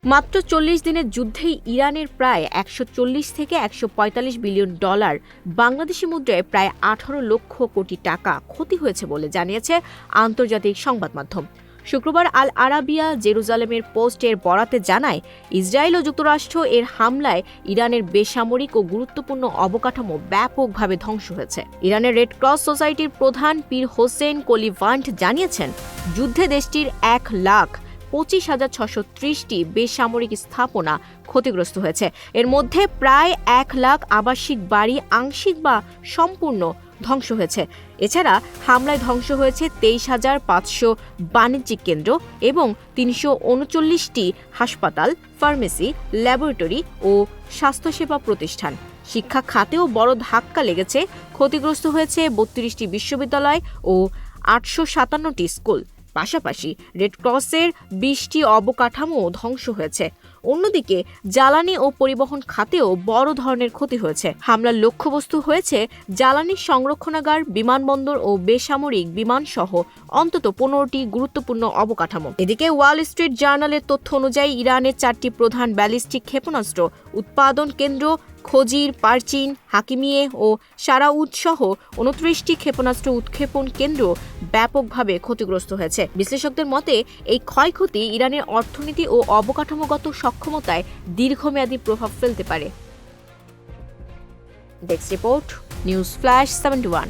মাত্র ৪০ দিনের যুদ্ধেই ইরানের প্রায় ১৪০ থেকে ১৪৫ বিলিয়ন ডলার বাংলাদেশি মুদ্রায় প্রায় ১৮ লক্ষ কোটি টাকা ক্ষতি হয়েছে বলে জানিয়েছে আন্তর্জাতিক সংবাদ মাধ্যম। শুক্রবার আল আরাবিয়া জেরুজালেমের পোস্টের বরাতে জানায়, ইসরায়েল ও যুক্তরাষ্ট্র এর হামলায় ইরানের বেসামরিক ও গুরুত্বপূর্ণ অবকাঠামো ব্যাপকভাবে ধ্বংস হয়েছে। ইরানের রেড ক্রস সোসাইটির প্রধান পীর হোসেন কলিভান্ট জানিয়েছেন, যুদ্ধে দেশটির ১,২৫,৬৩০টি বেসামরিক স্থাপনা ক্ষতিগ্রস্ত হয়েছে। এর মধ্যে প্রায় ১,০০,০০০ আবাসিক বাড়ি আংশিক বা সম্পূর্ণ ধ্বংস হয়েছে। এছাড়া হামলায় ধ্বংস হয়েছে ২৩,৫০০ বাণিজ্যিক কেন্দ্র এবং ৩৩৯টি হাসপাতাল, ফার্মেসি, ল্যাবরেটরি ও স্বাস্থ্যসেবা প্রতিষ্ঠান। শিক্ষা খাতেও বড় ধাক্কা লেগেছে। ক্ষতিগ্রস্ত হয়েছে ৩২টি বিশ্ববিদ্যালয় ও ৮৫৭টি স্কুল। পাশাপাশি রেড ক্রসের ২০টি অবকাঠামো ধ্বংস হয়েছে। অন্যদিকে জ্বালানি ও পরিবহন খাতেও বড় ধরনের ক্ষতি হয়েছে। হামলার লক্ষ্যবস্তু হয়েছে জ্বালানি সংরক্ষণাগার, বিমানবন্দর ও বেসামরিক বিমানসহ অন্তত ১৫টি গুরুত্বপূর্ণ অবকাঠামো। এদিকে ওয়াল স্ট্রিট জার্নালের তথ্য অনুযায়ী ইরানের ৪টি প্রধান ব্যালিস্টিক ক্ষেপণাস্ত্র উৎপাদন কেন্দ্র, খজির, পারচিন, হাকিমিয়ে ও সারাউদ সহ ২৯টি ক্ষেপণাস্ত্র উৎক্ষেপণ কেন্দ্র ব্যাপকভাবে ক্ষতিগ্রস্ত হয়েছে। বিশ্লেষকদের মতে, এই ক্ষয়ক্ষতি ইরানের অর্থনীতি ও অবকাঠামোগত সক্ষমতায় দীর্ঘমেয়াদী প্রভাব ফেলতে পারে। Desk report, news flash 71।